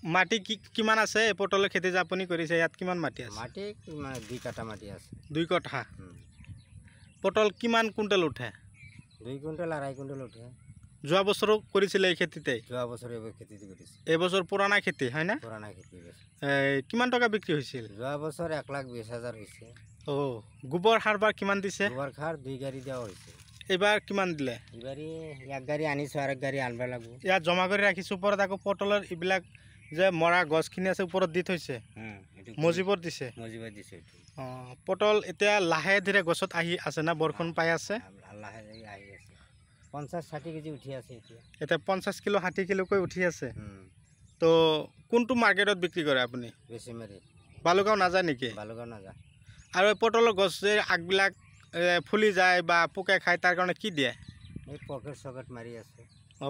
মাটি কিমান আছে এই পটলৰ খেতি যে আপুনি কৰিছে ইয়াত কিমান মাটি আছে? মাটি 2 কাঠা মাটি আছে। 2 কঠা। পটল কিমান কুইণ্টেল উঠে? 2 কুইণ্টেল 2.5 কুইণ্টেল উঠে। যোৱা বছৰো কৰিছিলে এই খেতিতে? যোৱা বছৰ এইবাৰ খেতিতে কৰিছে। এই বছৰ পুৰণা খেতি হয় না? পুৰণা খেতি। কিমান টকা বিক্ৰী হৈছিল? যোৱা বছৰ 1,20,000 হৈছে। গোবৰ সাৰ বাৰ কিমান দিছে? গোবৰ সাৰ 2 গাড়ী দিয়া হৈছে। এইবাৰ কিমান দিলে? এইবাৰ 1 গাড়ী আনিছো আৰু 1 গাড়ী আনবা লাগিব। ইয়াত জমা কৰি ৰাখিছো ওপৰত আকৌ পটলৰ এইবিলাক যে মৰা গছখিনি আছে ওপৰত দি থৈছে। মজিবত দিছে। মজিবত দিছে। পটল এতিয়া লাহে ধীৰে গছত আহি আছে না বৰষুণ পাই আছে? লাহে ধীৰে আহি আছে। 50-60 কেজি উঠি আছে এতিয়া। এতিয়া 50 কিলো 60 কিলোকৈ উঠি আছে। তো কোনটো মাৰ্কেটত বিক্ৰী কৰে আপুনি? বেছিমাৰি। বালুগাঁও নাযায় নেকি? বালুগাঁও নাযায়। আৰু এই পটলৰ গছ যে আগবিলাক ফুলি যায় বা পোকে খায় তাৰ কাৰণে কি দিয়ে? এই পকেট চকেট মাৰি আছে।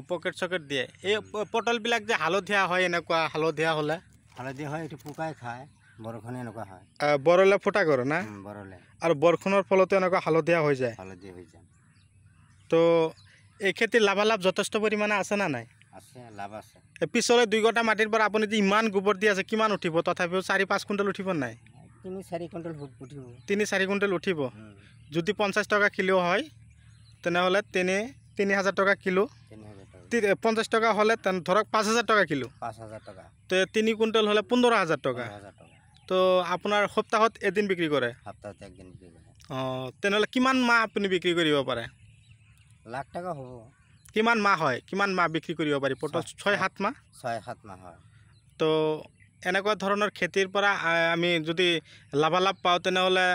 পকেট চকেট দিয়ে। এই পটলবিলাক যে হালধীয়া হয় এনেকুৱা হালধীয়া হ'লে? হালধীয়া হয়, এইটো পোকাই খায়। বৰষুণে এনেকুৱা হয়। বৰলে ফুটা কৰে না? বৰলে। আৰু বৰষুণৰ ফলতো এনেকুৱা হালধীয়া হৈ যায়? হালধীয়া হৈ যায়। তো এই খেতিৰ লাভালাভ যথেষ্ট পৰিমাণে আছে না নাই? আছে, লাভ আছে। পিছলৈ 2 কঠা মাটিৰ পৰা আপুনি যে ইমান গোবৰ দি আছে কিমান উঠিব? তথাপিও 4-5 কুইণ্টেল উঠিব নাই? 3-4 কুইণ্টেল উঠিব। 3-4 কুইণ্টেল উঠিব। যদি 50 টকা কিলো হয় তেনেহ'লে 3,000 টকা কিলো। 50 টকা হ'লে ধৰক 5,000 টকা কিলো। 5,000 টকা। তো 3 কুইণ্টেল হ'লে 15,000 টকা। তো আপোনাৰ সপ্তাহত এদিন বিক্ৰী কৰে? সপ্তাহত একদিন বিক্ৰী কৰে। তেনেহ'লে কিমান মাহ আপুনি বিক্ৰী কৰিব পাৰে? লাখ টকা হ'ব। কিমান মাহ হয়? কিমান মাহ বিক্ৰী কৰিব পাৰি পটল? 6-7 মাহ? 6-7 মাহ হয়। তো এনেকুৱা ধৰণৰ খেতিৰ পৰা আমি যদি লাভালাভ পাওঁ তেনেহ'লে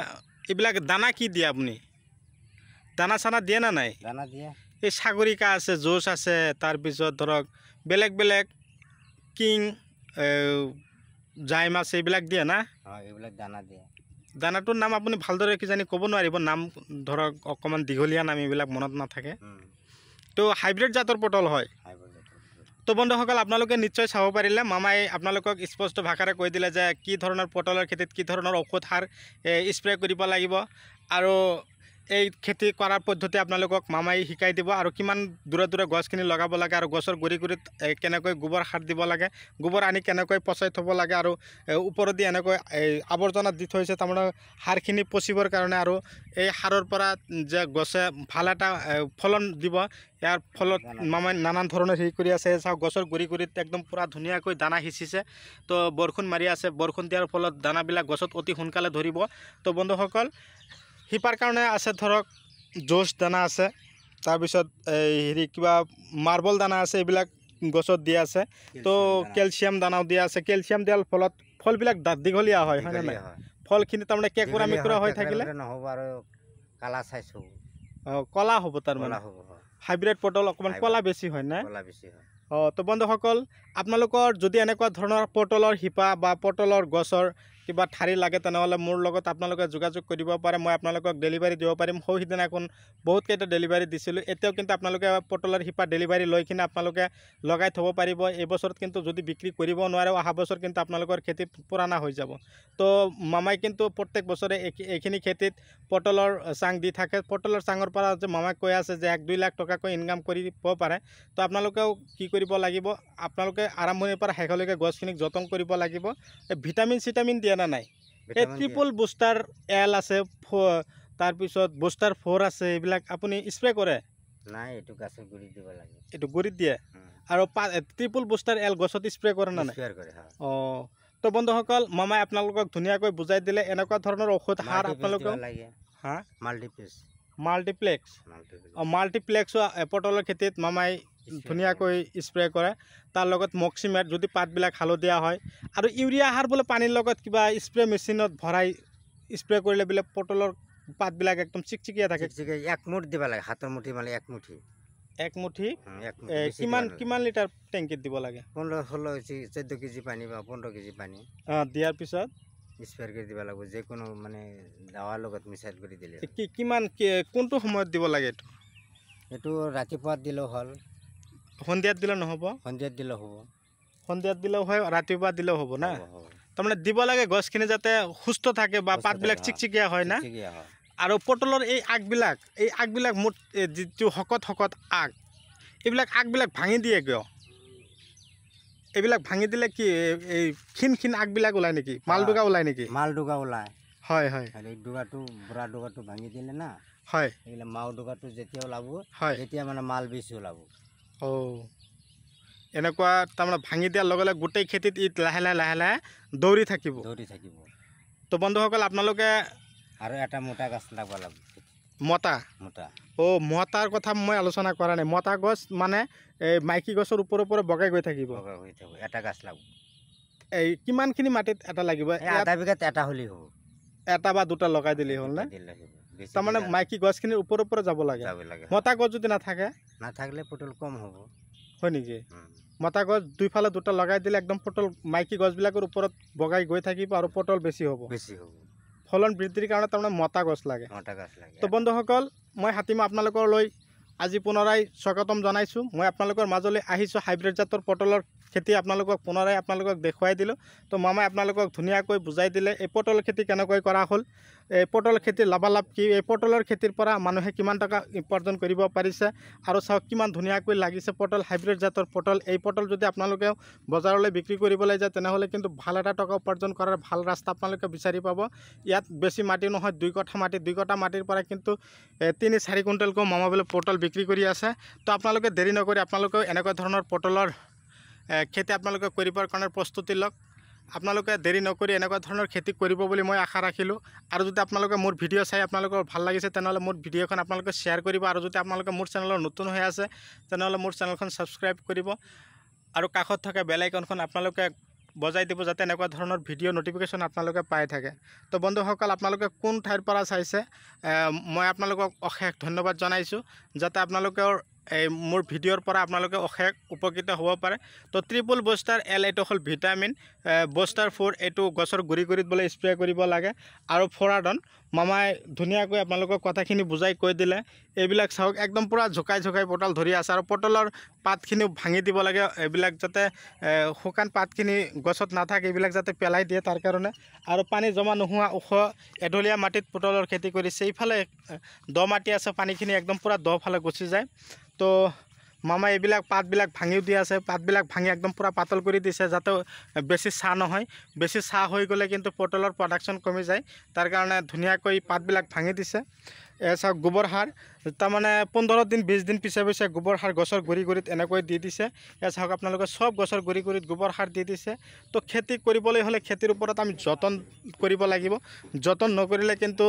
এইবিলাক দানা কি দিয়ে আপুনি? দানা চানা দিয়ে না নাই? দানা দিয়ে। এই সাগৰিকা আছে, জোচ আছে, তাৰপিছত ধৰক বেলেগ বেলেগ কিং জাই মাছ এইবিলাক দিয়ে না? এইবিলাক দানা দিয়ে। দানাটোৰ নাম আপুনি ভালদৰে কিজানি ক'ব নোৱাৰিব, নাম ধৰক অকণমান দীঘলীয়া নাম এইবিলাক মনত নাথাকে। তো হাইব্ৰিড জাতৰ পটল হয়। তো বন্ধুসকল আপোনালোকে নিশ্চয় চাব পাৰিলে মামাই আপোনালোকক স্পষ্ট ভাষাৰে কৈ দিলে যে কি ধৰণৰ পটলৰ খেতিত কি ধৰণৰ ঔষধ সাৰ স্প্ৰে কৰিব লাগিব আৰু এই খেতি কৰাৰ পদ্ধতি আপোনালোকক মামাই শিকাই দিব আৰু কিমান দূৰে দূৰে গছখিনি লগাব লাগে আৰু গছৰ গুৰি গুৰিত কেনেকৈ গোবৰ সাৰ দিব লাগে, গোবৰ আনি কেনেকৈ পচাই থ'ব লাগে আৰু ওপৰেদি এনেকৈ আৱৰ্জনা দি থৈছে তাৰমানে সাৰখিনি পচিবৰ কাৰণে আৰু এই সাৰৰ পৰা যে গছে ভাল এটা ফলন দিব ইয়াৰ ফলত মামাই নানান ধৰণৰ হেৰি কৰি আছে। চাওক গছৰ গুৰি গুৰিত একদম পূৰা ধুনীয়াকৈ দানা সিঁচিছে। তো বৰষুণ মাৰি আছে, বৰষুণ দিয়াৰ ফলত দানাবিলাক গছত অতি সোনকালে ধৰিব। তো বন্ধুসকল শিপাৰ কাৰণে আছে ধৰক জোচ দানা আছে, তাৰপিছত হেৰি কিবা মাৰ্বল দানা আছে, এইবিলাক গছত দিয়া আছে। তো কেলছিয়াম দানাও দিয়া আছে। কেলছিয়াম দিয়াৰ ফলত ফলবিলাক দীঘলীয়া হয় হয়নে নাই? ফলখিনি তাৰমানে কেঁকুৰা মেকুৰা হৈ থাকিলে নহ'ব আৰু কালা চাইজ হ'ব। কলা হ'ব তাৰমানে। হাইব্ৰিড পটল অকণমান কলা বেছি হয় না? কলা বেছি হয়। তো বন্ধুসকল আপোনালোকৰ যদি এনেকুৱা ধৰণৰ পটলৰ শিপা বা পটলৰ গছৰ কিবা ঠাৰি লাগে তেনেহ'লে মোৰ লগত আপোনালোকে যোগাযোগ কৰিব পাৰে। মই আপোনালোকক ডেলিভাৰী দিব পাৰিম। সিদিনাখন বহুতকেইটা ডেলিভাৰী দিছিলোঁ। এতিয়াও কিন্তু আপোনালোকে পটলৰ শিপা ডেলিভাৰী লৈ কিনে আপোনালোকে লগাই থ'ব পাৰিব। এই বছৰত কিন্তু যদি বিক্ৰী কৰিব নোৱাৰে অহা বছৰ কিন্তু আপোনালোকৰ খেতি পুৰণা হৈ যাব। তো মামাই কিন্তু প্ৰত্যেক বছৰে এইখিনি খেতিত পটলৰ চাং দি থাকে। পটলৰ চাঙৰ পৰা যে মামাই কৈ আছে যে 1-2 লাখ টকাকৈ ইনকাম কৰিব পাৰে। তো আপোনালোকেও কি কৰিব লাগিব, আপোনালোকে আৰম্ভণিৰ পৰা শেষলৈকে গছখিনিক যতন কৰিব লাগিব। ভিটামিন চিটামিন দিয়ে না নাই? এই ট্ৰিপল বুষ্টাৰ এল আছে, তাৰপিছত বুষ্টাৰ 4 আছে, এইবিলাক আপুনি স্প্ৰে কৰে নাই? এইটো গাছৰ গুৰিত দিব লাগে। এইটো গুৰিত দিয়ে আৰু ট্ৰিপল বুষ্টাৰ এল গছত স্প্ৰে কৰে না নাই? তো বন্ধুসকল মামাই আপোনালোকক ধুনীয়াকৈ বুজাই দিলে। এনেকুৱা ধৰণৰ ঔষধ সাৰ আপোনালোকে মাল্টিপ্লেক্সো পটলৰ খেতিত মামাই ধুনীয়াকৈ স্প্ৰে কৰে। তাৰ লগত মক্সিমেট যদি পাতবিলাক হালধীয়া হয় আৰু ইউৰিয়া সাৰ বোলে পানীৰ লগত কিবা স্প্ৰে মেচিনত ভৰাই স্প্ৰে কৰিলে বোলে পটলৰ পাতবিলাক একদম চিকচিকিয়া থাকে। 1 মুঠ দিব লাগে, হাতৰ মুঠি মানে 1 মুঠি। 1 মুঠি কিমান লিটাৰ টেংকিত দিব লাগে? 15-16-14 কেজি পানী বা 15 কেজি পানী দিয়াৰ পিছত স্প্ৰে কৰি দিব লাগিব। যিকোনো মানে দাৱাৰ লগত মিক্সাৰ কৰি দিলে। কিমান কোনটো সময়ত দিব লাগে? এইটো ৰাতিপুৱা দিলেও হ'ল, সন্ধিয়াত দিলে নহ'ব? সন্ধিয়াত দিলেও হ'ব। সন্ধিয়াত দিলেও হয়, ৰাতিপুৱা দিলেও হ'ব না? তাৰমানে দিব লাগে গছখিনি যাতে সুস্থ থাকে বা পাতবিলাক চিকচিকীয়া হয় না? আৰু পটলৰ এই আগবিলাক মুঠ যিটো শকত আগ, এইবিলাক আগবিলাক ভাঙি দিয়ে কিয়? এইবিলাক ভাঙি দিলে কি এই ক্ষীণ আগবিলাক ওলায় নেকি, মাল ডুগা ওলায় নেকি? মাল ডুগা ওলায়। হয় হয় আৰু এই ডুগাটো বুঢ়া ডুগাটো ভাঙি দিলে না, হয় এইবিলাক মাও ডুগাটো যেতিয়া ওলাব হয়। তেতিয়া মানে মাল বেছি ওলাব। এনেকুৱা তাৰমানে ভাঙি দিয়াৰ লগে লগে গোটেই খেতিত ই লাহে লাহে দৌৰি থাকিব। তো বন্ধুসকল আপোনালোকে আৰু এটা মোটা গাছ লাগব লাগিব, মতা মোটা। মতাৰ কথা মই আলোচনা কৰা নাই। মতা গছ মানে এই মাইকী গছৰ ওপৰে বগাই গৈ থাকিব। এটা গাছ লাগব। এই কিমানখিনি মাটিত এটা লাগিব? আধা বিঘাত এটা হ'লেই হ'ব। এটা বা দুটা লগাই দিলেই হ'ল না? তাৰমানে মাইকী গছখিনিৰ ওপৰে যাব লাগে। মতা গছ যদি নাথাকিলে পটল কম হ'ব। হয় নেকি? মতা গছ দুইফালে দুটা লগাই দিলে একদম পটল মাইকী গছবিলাকৰ ওপৰত বগাই গৈ থাকিব আৰু পটল বেছি হ'ব। ফলন বৃদ্ধিৰ কাৰণে তাৰমানে মতা গছ লাগে। তো বন্ধুসকল, মই হাতীমা আপোনালোকলৈ আজি পুনৰাই স্বাগতম জনাইছোঁ। মই আপোনালোকৰ মাজলৈ আহিছোঁ, হাইব্ৰিড জাতৰ পটলৰ খেতি আপোনালোকক দেখুৱাই দিলোঁ। তো মামাই আপোনালোকক ধুনীয়াকৈ বুজাই দিলে এই পটল খেতি কেনেকৈ কৰা হ'ল, এই পটল খেতিৰ লাভালাভ কি, এই পটলৰ খেতিৰ পৰা মানুহে কিমান টকা উপাৰ্জন কৰিব পাৰিছে, আৰু চাওক কিমান ধুনীয়াকৈ লাগিছে পটল, হাইব্ৰিড জাতৰ পটল। এই পটল যদি আপোনালোকেও বজাৰলৈ বিক্ৰী কৰিবলৈ যায় তেনেহ'লে কিন্তু ভাল এটা টকা উপাৰ্জন কৰাৰ ভাল ৰাস্তা আপোনালোকে বিচাৰি পাব। ইয়াত বেছি মাটি নহয়, 2 কঠা মাটি, 2 কঠা মাটিৰ পৰা কিন্তু 3-4 কুইণ্টেলকৈ মামাবোলে পটল বিক্ৰী কৰি আছে। তো আপোনালোকে দেৰি নকৰি আপোনালোকেও এনেকুৱা ধৰণৰ পটলৰ খেতি আপোনালোকে কৰিবৰ কাৰণে প্ৰস্তুতি লওক। আপোনালোকে দেৰি নকৰি এনেকুৱা ধৰণৰ খেতি কৰিব বুলি মই আশা ৰাখিলোঁ। আৰু যদি আপোনালোকে মোৰ ভিডিঅ' চাই আপোনালোকৰ ভাল লাগিছে তেনেহ'লে মোৰ ভিডিঅ'খন আপোনালোকে শ্বেয়াৰ কৰিব। আৰু যদি আপোনালোকে মোৰ চেনেলৰ নতুন হৈ আছে তেনেহ'লে মোৰ চেনেলখন ছাবস্ক্ৰাইব কৰিব আৰু কাষত থকা বেল আইকনখন আপোনালোকে বজাই দিব, যাতে এনেকুৱা ধৰণৰ ভিডিঅ' নটিফিকেশ্যন আপোনালোকে পাই থাকে। তো বন্ধুসকল, আপোনালোকে কোন ঠাইৰ পৰা চাইছে মই আপোনালোকক অশেষ ধন্যবাদ জনাইছোঁ, যাতে আপোনালোকৰ এই মোৰ ভিডিঅ'ৰ পৰা আপোনালোকে অশেষ উপকৃত হ'ব পাৰে। তো ট্ৰিপল বুষ্টাৰ এল, এইটো হ'ল ভিটামিন বুষ্টাৰ 4। এইটো গছৰ গুৰিত বোলে স্প্ৰে কৰিব লাগে। আৰু ফৰাডন মামাই ধুনীয়াকৈ আপোনালোকক কথাখিনি বুজাই কৈ দিলে। এইবিলাক চাওক একদম পূৰা ঝুকাই পটল ধৰি আছে, আৰু পটলৰ পাতখিনিও ভাঙি দিব লাগে, এইবিলাক যাতে শুকান পাতখিনি গছত নাথাকে, এইবিলাক যাতে পেলাই দিয়ে তাৰ কাৰণে। আৰু পানী জমা নোহোৱা ওখ এঢলীয়া মাটিত পটলৰ খেতি কৰিছে। এইফালে দ মাটি আছে, পানীখিনি একদম পূৰা দ ফালে গুচি যায়। তো মামাই এইবিলাক পাতবিলাক ভাঙিও দি আছে, পাতবিলাক ভাঙি একদম পূৰা পাতল কৰি দিছে, যাতে বেছি ছাঁ নহয়। বেছি ছাঁ হৈ গ'লে কিন্তু পটলৰ প্ৰডাকশ্যন কমি যায়, তাৰ কাৰণে ধুনীয়াকৈ পাতবিলাক ভাঙি দিছে। চাওক গোবৰ সাৰ, তাৰমানে 15 দিন 20 দিন পিছে গোবৰ সাৰ গছৰ গুৰিত এনেকৈ দি দিছে। চাওক আপোনালোকে চব গছৰ গুৰিত গোবৰ সাৰ দি দিছে। তো খেতি কৰিবলৈ হ'লে খেতিৰ ওপৰত আমি যতন কৰিব লাগিব। যতন নকৰিলে কিন্তু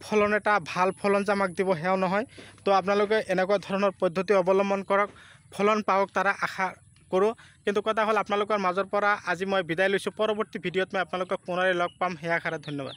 ফলন এটা ভাল ফলন যে আমাক দিব সেয়াও নহয়। তো আপোনালোকে এনেকুৱা ধৰণৰ পদ্ধতি অৱলম্বন কৰক, ফলন পাওক তাৰ আশা কৰোঁ। কিন্তু কথা হ'ল আপোনালোকৰ মাজৰ পৰা আজি মই বিদায় লৈছোঁ। পৰৱৰ্তী ভিডিঅ'ত মই আপোনালোকক পুনৰাই লগ পাম, সেয়া আশাৰে ধন্যবাদ।